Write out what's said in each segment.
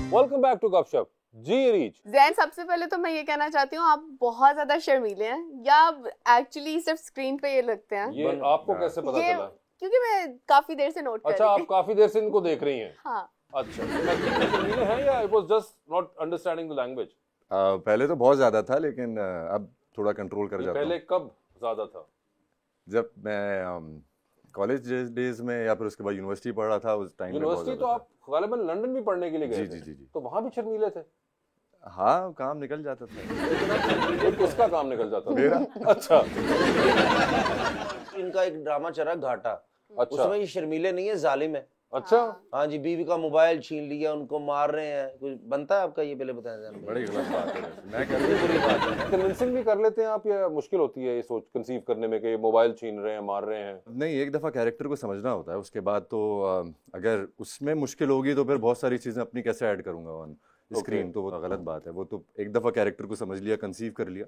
Welcome back to गपशप। जी reach. Jain, सबसे पहले तो मैं ये कहना चाहती हूँ आप बहुत ज्यादा शर्मीले हैं या एक्चुअली सिर्फ स्क्रीन पे ये लगते हैं? ये आपको कैसे पता ये चला? क्योंकि मैं काफी देर से नोट कर अच्छा, रही आप थी। काफी देर से इनको देख रही हैं? हाँ। अच्छा, शर्मीले हैं या it was just not understanding the language? पहले तो बहुत ज्यादा था, लेकिन अब थोड़ा कंट्रोल कर जाता हूँ। पहले कब ज्यादा था? जब मैं कॉलेज डेज में या फिर उसके बाद यूनिवर्सिटी पढ़ रहा था, उस टाइम में बहुत यूनिवर्सिटी तो ज्यादा आप गालिबन लंदन भी पढ़ने के लिए गए जी, थे? जी, जी, जी। तो वहां भी शर्मीले थे? था। हाँ, काम निकल जाता था। ये किसका काम निकल जाता था? मेरा। अच्छा। इनका एक ड्रामा चल रहा है घाटा। अच्छा। उसमें ये शर्मीले नहीं है, जालिम है। अच्छा। हाँ जी, बीवी का मोबाइल छीन लिया, उनको मार रहे हैं। कुछ बनता है आपका ये? पहले बताया जाए। बड़ी गलत बात है वैसे। मैं कितनी बुरी बात है। कन्विंसिंग भी कर लेते हैं आप या मुश्किल होती है ये सोच कंसीव करने में कि ये मोबाइल छीन रहे हैं, मार रहे हैं? नहीं, एक दफा कैरेक्टर को समझना होता है, उसके बाद तो अगर उसमें मुश्किल होगी तो फिर बहुत सारी चीजें अपनी कैसे ऐड करूंगा ऑन स्क्रीन, तो वो गलत बात है। वो तो एक दफा कैरेक्टर को समझ लिया, कंसीव कर लिया,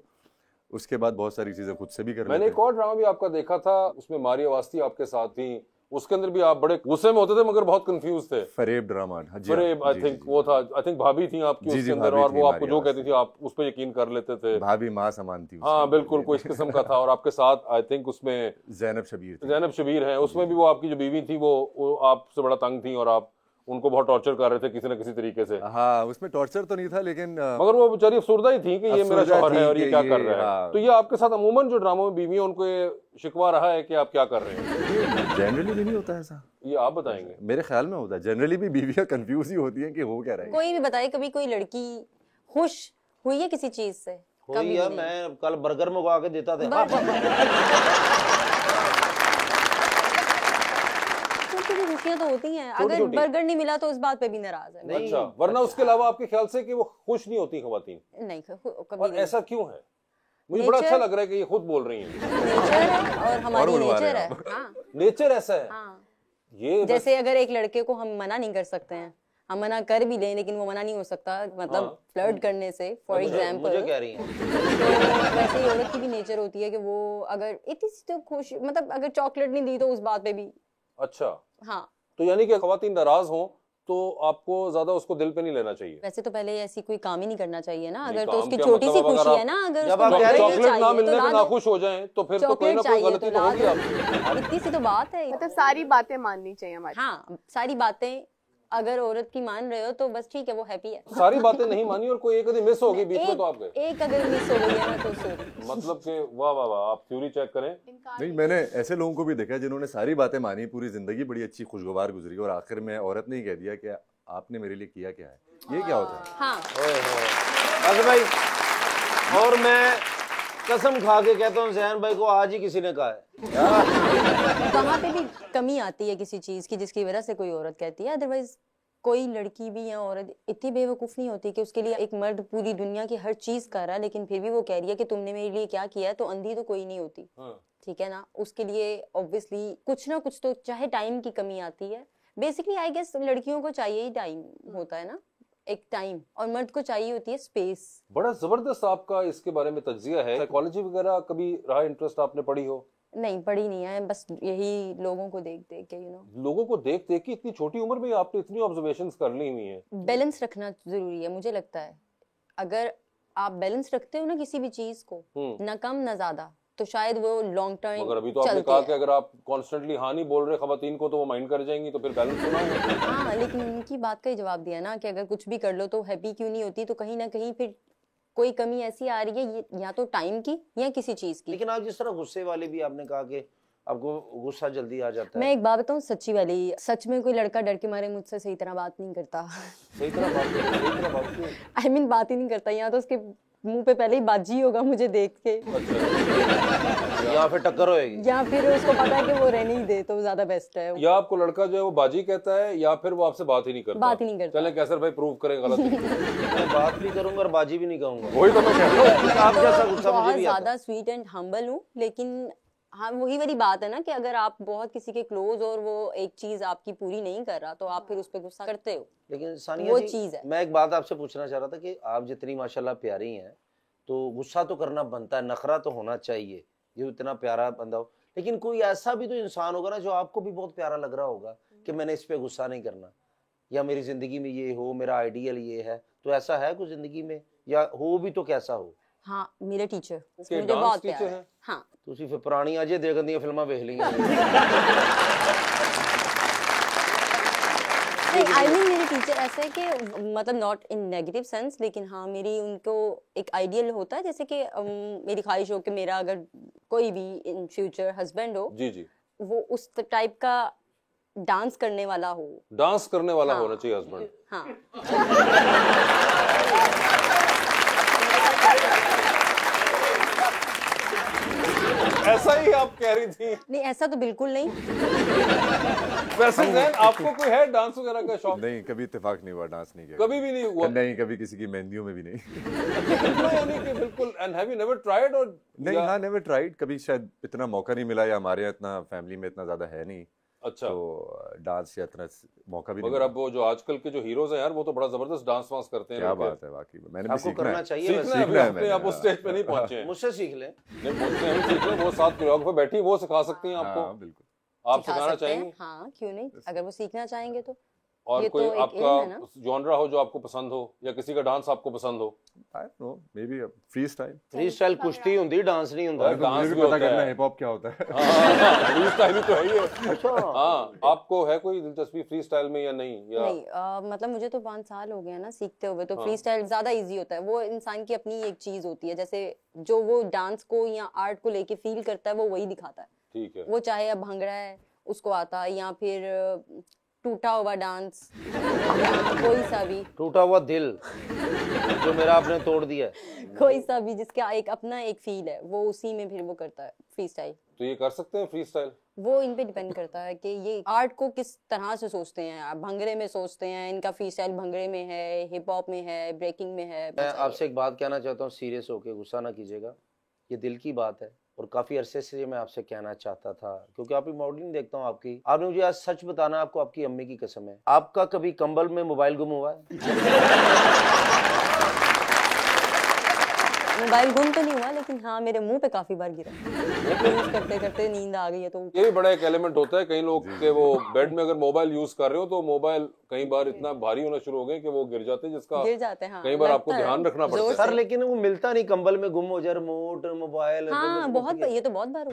उसके बाद बहुत सारी चीजें खुद से भी कर मैंने लेते एक और ड्रामा भी आपका देखा था, उसमें मारिया अवस्थी आपके साथ थी। उसके अंदर भी आप बड़े गुस्से में होते थे मगर बहुत कंफ्यूज थे। फरेब ड्रामा। फरेब, आई थिंक वो था। आई थिंक भाभी थी आपकी उसके अंदर, और वो आपको जो कहती थी आप उस पर यकीन कर लेते थे। भाभी माँ समान थी। हाँ बिल्कुल, कोई इस किस्म का था। और आपके साथ आई थिंक उसमें जैनब शबीर है, उसमें भी वो आपकी जो बीवी थी वो आपसे बड़ा तंग थी और आप उनको बहुत टॉर्चर कर रहे थे किसी न किसी तरीके से। हाँ, उसमें टॉर्चर तो नहीं था, लेकिन मगर वो बेचारी अफसुर्दा ही थी कि ये मेरा शौहर है और ये क्या कर रहा है। हाँ। तो ये आपके साथ अमूमन जो ड्रामों में बीवी है उनको ये शिकवा रहा है कि आप क्या कर रहे हैं? जनरली भी नहीं होता ऐसा, ये आप बताएंगे? मेरे ख्याल में होता है। जनरली भी बीवियां कंफ्यूज ही होती हैं कि हो क्या रहा है। कोई भी बताए कभी कोई लड़की खुश हुई है किसी चीज से? हुई है। मैं कल बर्गर मंगवा के देता था। छोटी खुशियां तो होती हैं। अगर बर्गर नहीं मिला तो उस बात पे भी नाराज है। अच्छा, वरना उसके अलावा आपके ख्याल से कि वो खुश नहीं होती खवातीन? नहीं, कभी और नहीं। ऐसा क्यों है? मुझे बड़ा अच्छा लग रहा है कि ये खुद बोल रही हैं। नेचर है और हमारी नेचर है। हाँ, नेचर ऐसा है। हाँ। ये जैसे अगर एक लड़के को हम मना नहीं कर सकते हैं, हम मना कर भी लें लेकिन वो मना नहीं हो सकता, मतलब फ्लर्ट करने से, फॉर एग्जाम्पल। मुझे कह रही हैं। तो वैसे ही औरत की भी नेचर होती है कि वो अगर इतनी सी तो खुश, मतलब अगर चॉकलेट नहीं दी तो उस बात पे भी। अच्छा। हाँ, तो यानी कि खवातीन नाराज हो तो आपको ज्यादा उसको दिल पे नहीं लेना चाहिए। वैसे तो पहले ऐसी कोई काम ही नहीं करना चाहिए ना। अगर तो काम उसकी क्या छोटी सी मतलब? अगर खुशी आप- है ना, अगर जब उसको आप कह रहे हैं चॉकलेट चॉकलेट ना मिलने पे चाहिए ना तो खुश हो जाए तो फिर तो कोई ना कोई चाहिए गलती तो तो ला होगी दो। आपकी। इतनी सी तो बात है। मतलब सारी बातें माननी चाहिए हमारी। हाँ, सारी बातें अगर औरत की मान रहे हो तो बस ठीक है, वो हैप्पी है। सारी बातें नहीं मानी और कोई एक आधी मिस हो गई बीच में तो आप गए। एक अगर मिस हो गई है ना तो सॉरी। मतलब कि वाह वाह वाह, आप थ्योरी चेक करें। नहीं, मैंने ऐसे लोगों को भी देखा है जिन्होंने सारी बातें मानी, पूरी जिंदगी बड़ी अच्छी खुशगवार गुजरी, और आखिर में औरत ने ही कह दिया कि आपने मेरे लिए किया क्या है। ये क्या होता है? हाँ, अगर भाई, और मैं कसम खा के कहता हूँ जैन भाई को आज ही किसी ने कहा है। वहाँ पे भी कमी आती है किसी चीज की जिसकी वजह से कोई औरत कहती है। अदरवाइज कोई लड़की भी या औरत इतनी बेवकूफ नहीं होती कि उसके लिए एक मर्द पूरी दुनिया की हर चीज कर रहा है लेकिन फिर भी वो कह रही है कि तुमने मेरे लिए क्या किया है। तो अंधी तो कोई नहीं होती, ठीक है ना। उसके लिए ऑब्वियसली कुछ ना कुछ तो, चाहे टाइम की कमी आती है। बेसिकली आई गेस लड़कियों को चाहिए ही टाइम होता है ना, एक टाइम, और मर्द को चाहिए होती है स्पेस। बड़ा जबरदस्त आपका इसके बारे में तज्जिया है। साइकोलॉजी वगैरह कभी रहा इंटरेस्ट आपने पढ़ी हो? नहीं, पढ़ी नहीं है, बस यही लोगों को देख देख के लोगों को देख देख के इतनी छोटी उम्र में आपने इतनी ऑब्जर्वेशंस कर ली हुई हैं। बैलेंस रखना जरूरी है मुझे लगता है। अगर आप बैलेंस रखते हो ना किसी भी चीज को, ना कम ना ज्यादा, तो शायद वो लॉन्ग टर्म मगर अभी तो आपने कहा कि अगर आप कॉन्स्टेंटली हाँ नहीं बोल रहे खवातीन को तो वो माइंड कर जाएंगी, तो फिर बैलेंस होना है। हाँ, लेकिन उनकी बात का ही जवाब दिया ना कि अगर कुछ भी कर लो तो हैप्पी क्यों नहीं होती। तो कहीं ना कहीं फिर कोई कमी ऐसी आ रही है, या तो टाइम की या किसी चीज की। लेकिन आप जिस तरह गुस्से वाले भी आपने कहा कि आपको गुस्सा जल्दी आ जाता है। मैं एक बात बताऊं सच्ची वाली, सच में कोई लड़का डर के मारे मुझसे सही तरह बात नहीं करता। सही तरह बात क्यों? आई मीन बात ही नहीं करता, या तो उसके मुंह पे पहले ही बाजी होगा मुझे देख के, या फिर टक्कर होएगी, या फिर उसको पता है कि वो रहने ही दे तो ज्यादा बेस्ट है। या आपको लड़का जो है वो बाजी कहता है या फिर वो आपसे बात ही नहीं करता। बात ही नहीं करता। चलें कैसर भाई प्रूव करें गलत। मैं बात भी करूंगा और बाजी भी नहीं कहूंगा। वही तो मैं कह रहा हूँ। आप जैसा गुस्सा मुझे बहुत भी आता है। ज्यादा स्वीट एंड हम्बल हूँ, लेकिन हाँ वही वाली बात है ना कि अगर आप बहुत किसी के क्लोज और वो एक चीज आपकी पूरी नहीं कर रहा तो आप फिर उस पर गुस्सा करते हो। लेकिन सानिया वो जी, चीज है। मैं एक बात आपसे पूछना चाह रहा था कि आप जितनी माशाल्लाह प्यारी हैं तो गुस्सा तो करना बनता है, नखरा तो होना चाहिए, ये इतना प्यारा बंदा हो। लेकिन कोई ऐसा भी तो इंसान होगा ना जो आपको भी बहुत प्यारा लग रहा होगा कि मैंने इस पे गुस्सा नहीं करना, या मेरी जिंदगी में ये हो, मेरा आइडियल ये है, तो ऐसा है कुछ जिंदगी में, या हो भी तो कैसा हो? हाँ मेरे टीचर के मुझे डांस बहुत टीचर प्यार हैं? है। हाँ ਤੁਸੀਂ ਫਿਰ ਪੁਰਾਣੀ ਅਜੇ ਦੇਵਗਨ ਦੀਆਂ ਫਿਲਮਾਂ ਵੇਖ ਲਈਆਂ। नहीं आई मीन मेरे टीचर ऐसा है कि मतलब नॉट इन नेगेटिव सेंस, लेकिन हाँ मेरी उनको एक आइडियल होता है, जैसे कि मेरी ख्वाहिश हो कि मेरा अगर कोई भी इन फ्यूचर हस्बैंड हो, जी जी, वो उस टाइप का डांस करने वाला हो। डांस करने वाला हाँ। होना चाहिए हस्बैंड। हाँ ऐसा ही आप कह रही थी? नहीं ऐसा तो बिल्कुल नहीं। वैसे जैन आपको कोई है डांस वगैरह का शौक? नहीं, कभी इत्तेफाक नहीं हुआ, डांस नहीं किया कभी भी नहीं हुआ? नहीं, कभी किसी की मेहंदियों में भी नहीं। यानी कि बिल्कुल। And have you never tried? और नहीं, हाँ नेवर ट्राइड, कभी शायद इतना मौका नहीं मिला, या हमारे यहाँ इतना फैमिली में इतना ज्यादा है नहीं, अच्छा, तो डांस या इतना मौका भी नहीं मगर मिला। अब वो जो आजकल के जो हीरोज हैं यार, वो तो बड़ा जबरदस्त डांस वांस करते हैं। क्या बात है, वाकई में मैंने भी आपको सीखना करना है। चाहिए सीखना वैसे। है, सीखना है अभी मैंने, आप उस स्टेज पे नहीं पहुंचे हैं। मुझसे सीख ले। नहीं पहुंचे हैं, सीख लें, वो साथ कोरियोग्राफर बैठी, वो सिखा सकती हैं आपको। हाँ बिल्कुल। आप सिखा सिखाना सकते हैं, चाहेंगी? हाँ क्यों नहीं, अगर वो सीखना चाहेंगे तो। और ये कोई तो एक आपका इल्म है ना। जॉनरा हो जो आपको पसंद हो, या किसी का डांस आपको पसंद हो? I don't know, may be free style. Free style कुश्ती होती, डांस नहीं होता। डांस मुझे भी भी पता होता करना है। हिप हॉप क्या होता है। फ्री स्टाइल ही तो है ये। अच्छा। हाँ, आपको है कोई दिलचस्पी फ्री स्टाइल में या नहीं? या नहीं मतलब मुझे तो 5 साल हो गए हैं ना सीखते हुए, तो हाँ। फ्री स्टाइल ज्यादा इजी होता है। वो इंसान की अपनी एक चीज होती है, जैसे जो वो डांस को या आर्ट को लेके फील करता है वो वही दिखाता है। ठीक है। वो चाहे अब भंगड़ा है उसको आता है, या फिर टूटा हुआ डांस, कोई सा भी, टूटा हुआ दिल जो मेरा आपने तोड़ दिया है। कोई सा भी जिसका एक अपना एक फील है, वो उसी में फिर वो करता है फ्री स्टाइल। तो ये कर सकते हैं फ्री स्टाइल? वो इन पे डिपेंड करता है कि ये आर्ट को किस तरह से सोचते हैं। आप भंगड़े में सोचते हैं, इनका फ्री स्टाइल भंगड़े में है, हिप हॉप में है, ब्रेकिंग में है। मैं आपसे एक बात कहना चाहता हूँ, सीरियस होके, गुस्सा ना कीजिएगा, ये दिल की बात है, और काफी अरसे से मैं आपसे कहना चाहता था, क्योंकि आपकी मॉडलिंग देखता हूँ आपकी। आपने मुझे आज सच बताना, आपको आपकी अम्मी की कसम है, आपका कभी कंबल में मोबाइल गुम हुआ है? मोबाइल गुम तो नहीं हुआ, लेकिन हाँ मेरे मुंह पे काफी बार गिरा। यूज करते करते नींद आ गई है तो ये भी बड़ा एक एलिमेंट होता है। कई लोग के वो बेड में अगर मोबाइल यूज कर रहे हो तो मोबाइल कई बार इतना भारी होना शुरू हो गए कि वो गिर जाते हैं, जिसका गिर जाते हैं। हाँ, कई बार आपको लगता है, ध्यान रखना पड़ता जोर है। सर से। लेकिन वो मिलता नहीं, कंबल में गुम हो जाए रिमोट, मोबाइल। हाँ बहुत बार, ये तो बहुत बार हुआ।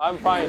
I'm fine.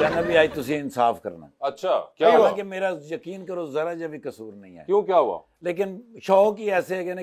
कहना भी आज तुझे इंसाफ करना। अच्छा, क्या हुआ? हालांकि मेरा यकीन करो जरा जब भी कसूर नहीं है, क्यों, क्या हुआ? लेकिन शौक ही ऐसे है कि ना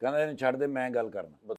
कहना छड़ दे मैं गल करना।